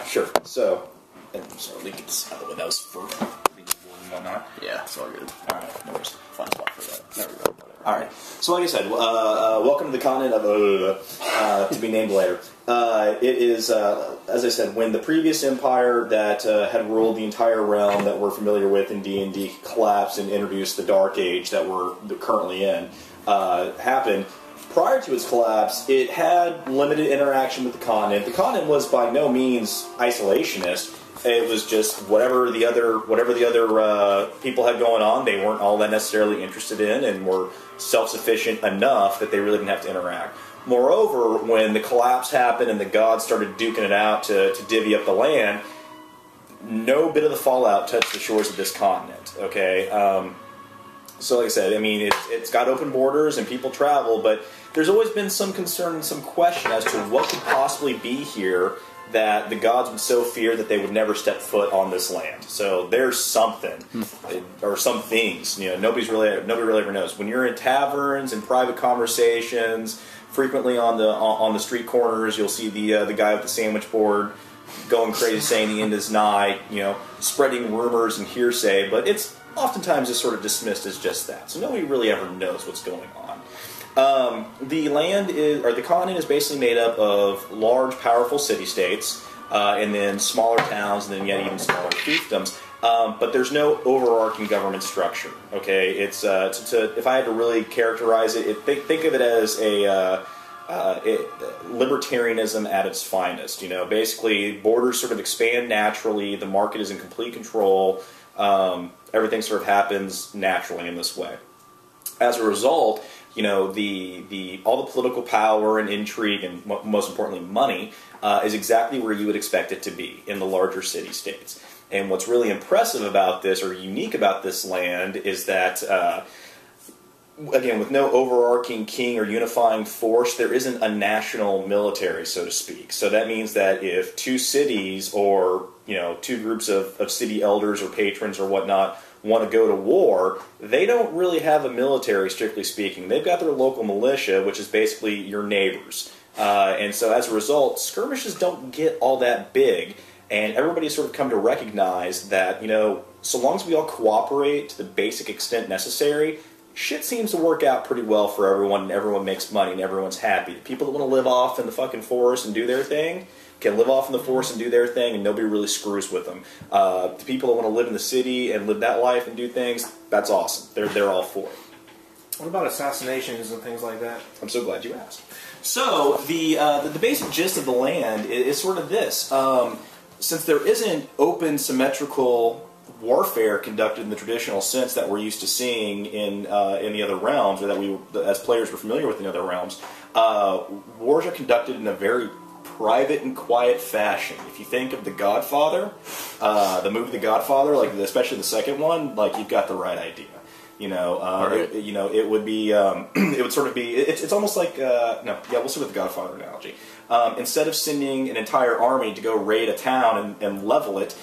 sure. So, and so we get this out of the way. That was for and whatnot. Yeah, it's all good. All right, no worries. Fine spot for that. There we go. All right. So, like I said, welcome to the continent of to be named later. It is, as I said, when the previous empire that had ruled the entire realm that we're familiar with in D&D collapsed and introduced the Dark Age that we're currently in, happened. Prior to its collapse, it had limited interaction with the continent. The continent was by no means isolationist. It was just whatever the other people had going on, they weren't all that necessarily interested in, and were self-sufficient enough that they really didn't have to interact. Moreover, when the collapse happened and the gods started duking it out to divvy up the land, no bit of the fallout touched the shores of this continent. Okay, so like I said, I mean, it's got open borders and people travel, but there's always been some concern and some question as to what could possibly be here that the gods would so fear that they would never step foot on this land. So there's something, or some things. You know, nobody really ever knows. When you're in taverns and private conversations, frequently on the street corners, you'll see the guy with the sandwich board going crazy, saying the end is nigh. You know, spreading rumors and hearsay, but it's oftentimes just sort of dismissed as just that. So nobody really ever knows what's going on. The land is, or the continent is basically made up of large, powerful city-states, and then smaller towns, and then yet even smaller fiefdoms. But there's no overarching government structure. Okay, it's if I had to really characterize it, think of it as a libertarianism at its finest. You know, basically borders sort of expand naturally. The market is in complete control. Everything sort of happens naturally in this way. As a result, you know, all the political power and intrigue, and most importantly, money, is exactly where you would expect it to be in the larger city-states. And what's really impressive about this, or unique about this land, is that, again, with no overarching king or unifying force, there isn't a national military, so to speak. So that means that if two cities, or, you know, two groups of city elders or patrons or whatnot want to go to war, they don't really have a military, strictly speaking. They've got their local militia, which is basically your neighbors. And so as a result, skirmishes don't get all that big, and everybody's sort of come to recognize that, you know, so long as we all cooperate to the basic extent necessary, shit seems to work out pretty well for everyone, and everyone makes money, and everyone's happy. The people that want to live off in the fucking forest and do their thing can live off in the forest and do their thing, and nobody really screws with them. The people that want to live in the city and live that life and do things, that's awesome. They're all for it. What about assassinations and things like that? I'm so glad you asked. So the basic gist of the land is sort of this: since there isn't open, symmetrical warfare conducted in the traditional sense that we're used to seeing in the other realms, or that we, as players, were familiar with in other realms, wars are conducted in a very private and quiet fashion. If you think of The Godfather, the movie The Godfather, like especially the second one, like you've got the right idea. You know, right. It would be, it would sort of be, it's almost like, we'll start with the Godfather analogy. Instead of sending an entire army to go raid a town and level it,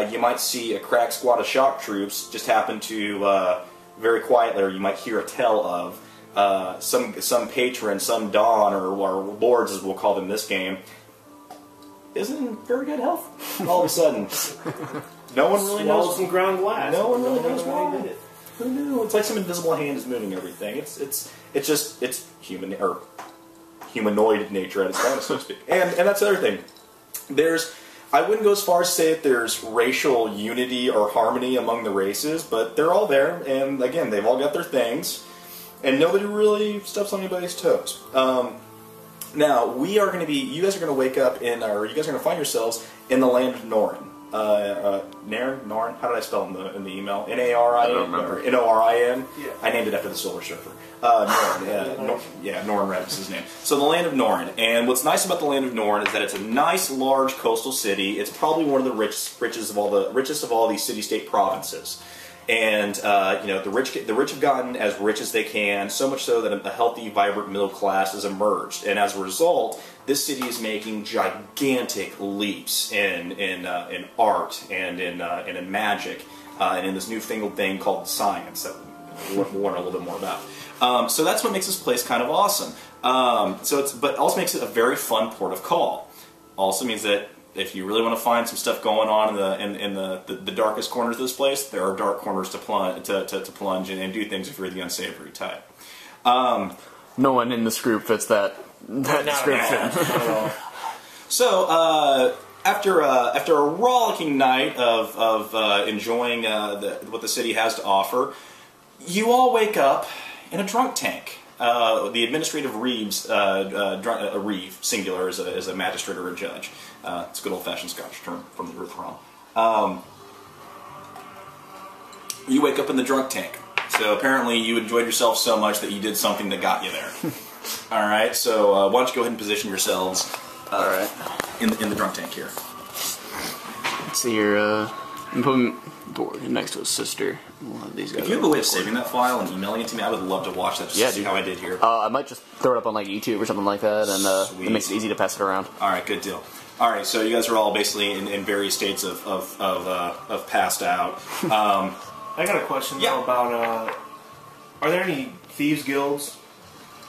you might see a crack squad of shock troops just happen to, very quietly, or you might hear a tell of, some patron, some don, or lords as we'll call them in this game, isn't in very good health. All of a sudden, no one really knows. Some ground glass. No one really knows why he did it. Who knew? It's like some invisible hand is moving everything. It's human, or humanoid nature at its finest, so to speak. And that's the other thing. I wouldn't go as far as to say that there's racial unity or harmony among the races, but they're all there, and again, they've all got their things, and nobody really steps on anybody's toes. Now, you guys are going to wake up you guys are going to find yourselves in the land of Norin. Norin? How did I spell it in the email? N-A-R-I-N? I don't remember. N-O-R-I-N? Yeah. I named it after the Solar Surfer. Norin, Norin Red is his name. So the land of Norin. And what's nice about the land of Norin is that it's a nice, large coastal city. It's probably one of the richest of all these city-state provinces. And the rich have gotten as rich as they can, so much so that a healthy, vibrant middle class has emerged. And as a result, this city is making gigantic leaps in art and in magic and in this newfangled thing called science that we'll learn a little bit more about. So that's what makes this place kind of awesome. But also makes it a very fun port of call. Also means that if you really want to find some stuff going on in the darkest corners of this place, there are dark corners to plunge in and do things if you're the unsavory type. No one in this group fits that description. So after a rollicking night of enjoying what the city has to offer, you all wake up in a drunk tank. The administrative Reeves, Reeve, singular, is a magistrate or a judge. It's a good old-fashioned Scottish term from the Ruth Realm. You wake up in the drunk tank. So apparently you enjoyed yourself so much that you did something that got you there. All right, so why don't you go ahead and position yourselves in the drunk tank here. Let's see here. I'm putting Dorian next to his sister. One of these guys. If you have a way of saving that file and emailing it to me, I would love to watch that just to see how I did here. I might just throw it up on like YouTube or something like that, and it makes it easy to pass it around. All right, good deal. All right, so you guys are all basically in various states of passed out. I got a question though about are there any thieves guilds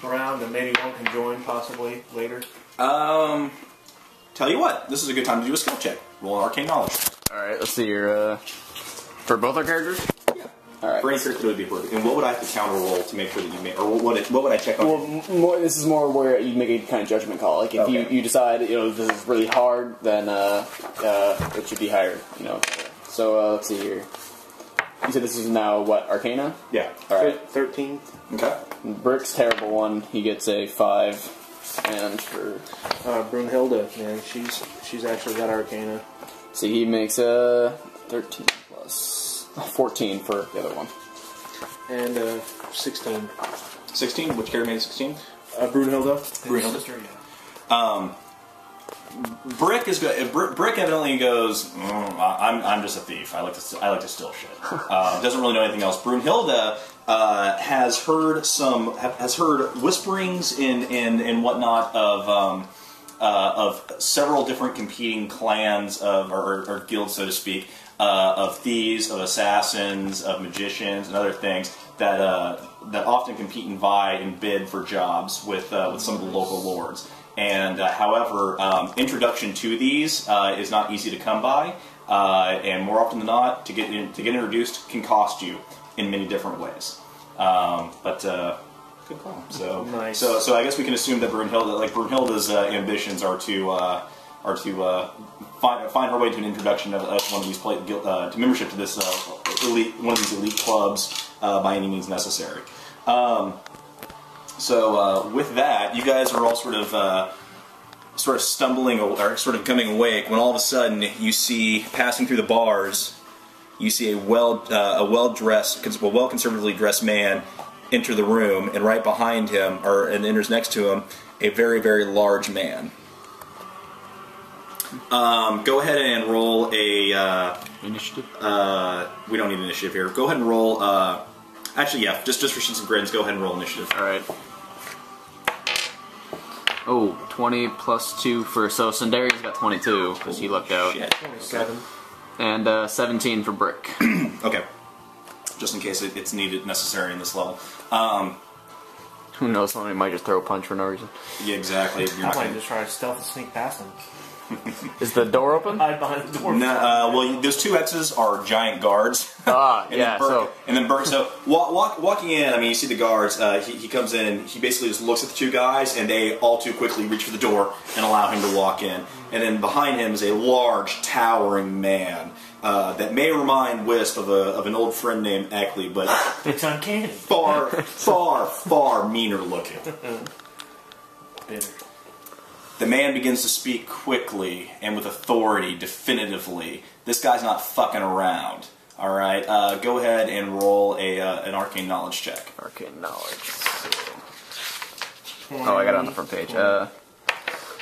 around that maybe one can join possibly later? Tell you what, this is a good time to do a skill check. Roll an arcane knowledge. All right, let's see here. For both our characters? Yeah. All right. For any character, it would be appropriate. And what would I have to counter roll to make sure that you make, or what would I check on? Well, this is more where you make a kind of judgment call. Like if you decide this is really hard, then it should be higher. So let's see here. You said this is now what, Arcana? Yeah. All right. 13. Okay. Brick's terrible one. He gets a 5, and for Brunhilde, man, she's actually got Arcana. so he makes a 13 plus 14 for the other one. And 16. 16. Which character made 16? Brunhilde. Brunhilde. Sister, yeah. Brick is good. Brick evidently goes. I'm just a thief. I like to steal shit. Doesn't really know anything else. Brunhilde has heard whisperings and whatnot of several different competing clans or guilds, so to speak, of thieves, of assassins, of magicians, and other things that often compete and vie and bid for jobs with some of the local lords. And however, introduction to these is not easy to come by, and more often than not, to get introduced can cost you in many different ways. But good call. So nice. So I guess we can assume that Brunhilde's ambitions are to find her way to an introduction of one of these to membership to this one of these elite clubs by any means necessary. So with that, you guys are all sort of stumbling or sort of coming awake when all of a sudden you see passing through the bars, you see a well conservatively dressed man enter the room, and right behind him, and enters next to him, a very, very large man. Go ahead and roll a Initiative. We don't need initiative here. Go ahead and roll. Actually, yeah, just for shits and grins, go ahead and roll initiative. All right. Oh, 20 plus 2 for... So Sundari's got 22, because he lucked out. Shit. 27. And 17 for Brick. Okay. Just in case it's necessary in this level. Who knows, somebody might just throw a punch for no reason. Yeah, exactly. You're I not might gonna... just try to stealth and sneak past him. Is the door open? Hide behind the door. No, well, those two X's are giant guards. Ah, and yeah, then Burke, so walking in, I mean, you see the guards, he comes in, he basically just looks at the two guys, and they all too quickly reach for the door and allow him to walk in. And then behind him is a large, towering man that may remind Wisp of an old friend named Eckley, but It's uncanny. far, far, far meaner looking. Bitter. The man begins to speak quickly and with authority, definitively. This guy's not fucking around. All right, go ahead and roll an arcane knowledge check. Arcane knowledge. Oh, I got it on the front page.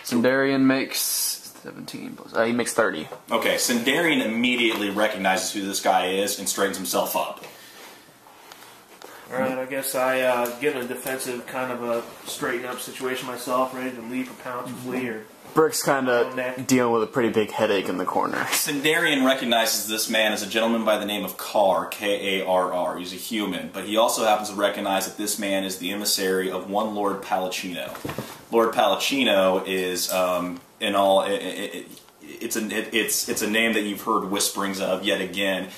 Sundarian makes 17 plus... he makes 30. Okay, Sundarian immediately recognizes who this guy is and straightens himself up. Alright, I guess I get in a defensive kind of a straighten up situation myself, ready to leave or pounce or flee or... Brick's kind of dealing with a pretty big headache in the corner. Sundarian recognizes this man as a gentleman by the name of Carr, K-A-R-R. He's a human, but he also happens to recognize that this man is the emissary of one Lord Palacino. Lord Palacino is, it's a name that you've heard whisperings of yet again.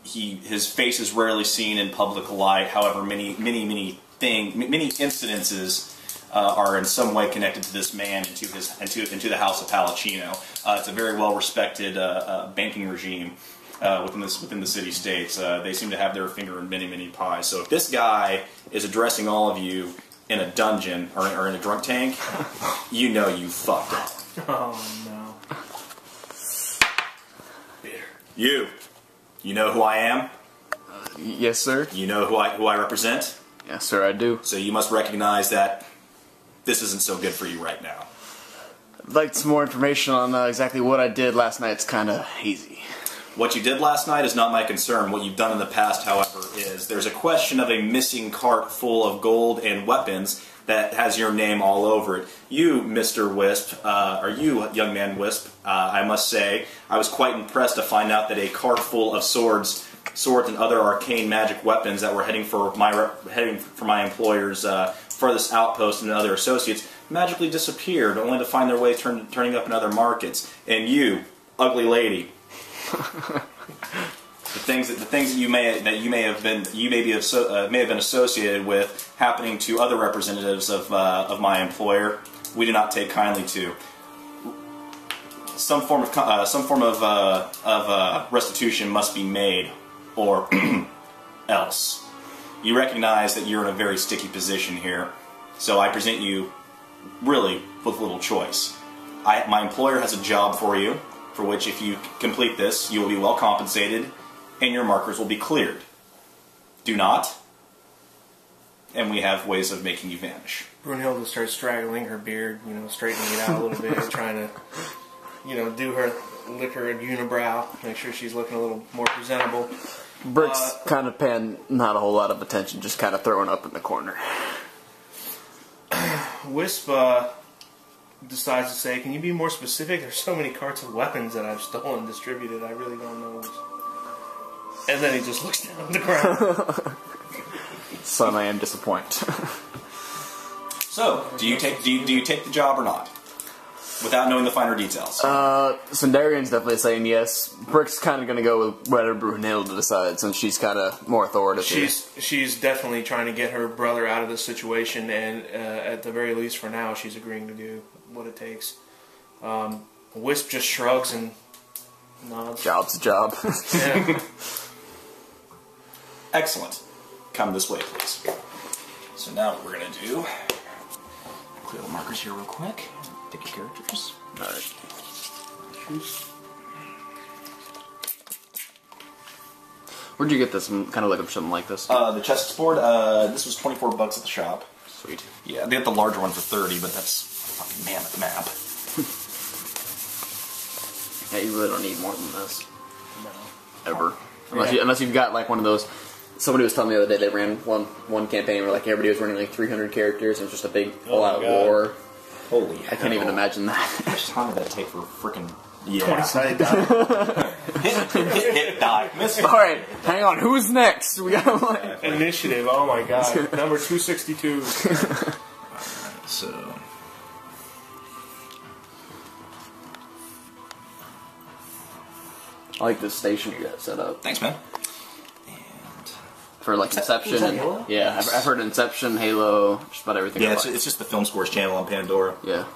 His face is rarely seen in public light. However, many incidences are in some way connected to this man and to the House of Palacino. It's a very well respected banking regime within the city states. They seem to have their finger in many pies. So if this guy is addressing all of you in a dungeon or in a drunk tank, you know you fucked up. Oh no. You know who I am? Yes, sir. You know who I represent? Yes, sir, I do. So you must recognize that this isn't so good for you right now. I'd like some more information on exactly what I did last night. It's kind of hazy. What you did last night is not my concern. What you've done in the past, however, is there's a question of a missing cart full of gold and weapons that has your name all over it. You, Mr. Wisp, or you, young man Wisp, I must say, I was quite impressed to find out that a cart full of swords and other arcane magic weapons that were heading for my employer's furthest outpost and other associates magically disappeared, only to find their way turning up in other markets. And you, ugly lady, the things that you may have been associated with happening to other representatives of my employer, we do not take kindly to. Some form of restitution must be made, or else. You recognize that you're in a very sticky position here, so I present you really with little choice. My employer has a job for you, for which if you complete this, you will be well compensated, and your markers will be cleared. Do not, and we have ways of making you vanish. Brunhilde starts straggling her beard, straightening it out a little bit, trying to, do her lick her unibrow, make sure she's looking a little more presentable. Brick's kind of paying not a whole lot of attention, just kind of throwing up in the corner. Wisp decides to say, "Can you be more specific? There's so many carts of weapons that I've stolen and distributed, I really don't know." And then he just looks down at the ground. Son, I am disappointed. So, do you take the job or not? Without knowing the finer details. Sundarian's definitely saying yes. Brick's kind of going to go with whatever Brunhilde decides, since she's kind of more authoritative. She's definitely trying to get her brother out of this situation, and at the very least for now, she's agreeing to do what it takes. Wisp just shrugs and nods. Job's a job. Yeah. Excellent. Come this way, please. So now what we're going to do, clear the markers here real quick. Take your characters. Alright. Where'd you get this? I'm kind of looking for something like this. The chessboard, this was $24 at the shop. Sweet. Yeah, they got the larger one for $30, but that's a fucking mammoth map. Yeah, you really don't need more than this. No. Ever. Unless you've got like one of those. Somebody was telling me the other day they ran one campaign where like everybody was running like 300 characters and it was just a big all-out war. Holy I can't even imagine that. How much time did that take for freaking... Yeah. 20-sided die. hit, die. Miss. Alright, hang on. Who's next? We got like... Initiative, oh my god. Number 262. So... I like this station you got set up. Thanks, man. For like Inception and Halo? yeah, I've heard Inception, Halo, just about everything. Yeah, it's just the Film Scores channel on Pandora. Yeah.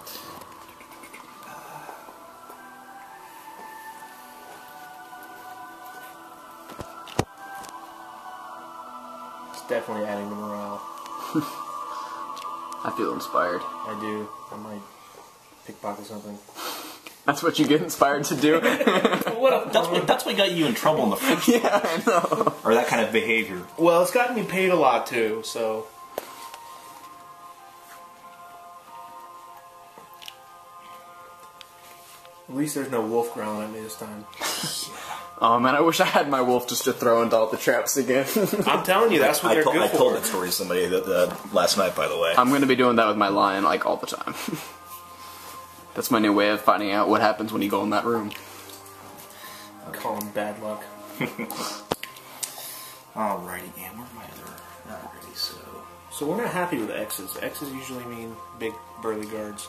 It's definitely adding to morale. I feel inspired. I do. I might pickpocket something. That's what you get inspired to do? That's what got you in trouble in the first Yeah, I know. or that kind of behavior. Well, it's gotten me paid a lot too, so... At least there's no wolf growling at me this time. Oh man, I wish I had my wolf just to throw into all the traps again. I'm telling you, that's what they're good I for. told that story to somebody last night, by the way. I'm going to be doing that with my lion like all the time. That's my new way of finding out what happens when you go in that room. Call him bad luck. Alrighty, and where's my other... Alrighty, so... So we're not happy with X's. X's usually mean big, burly guards.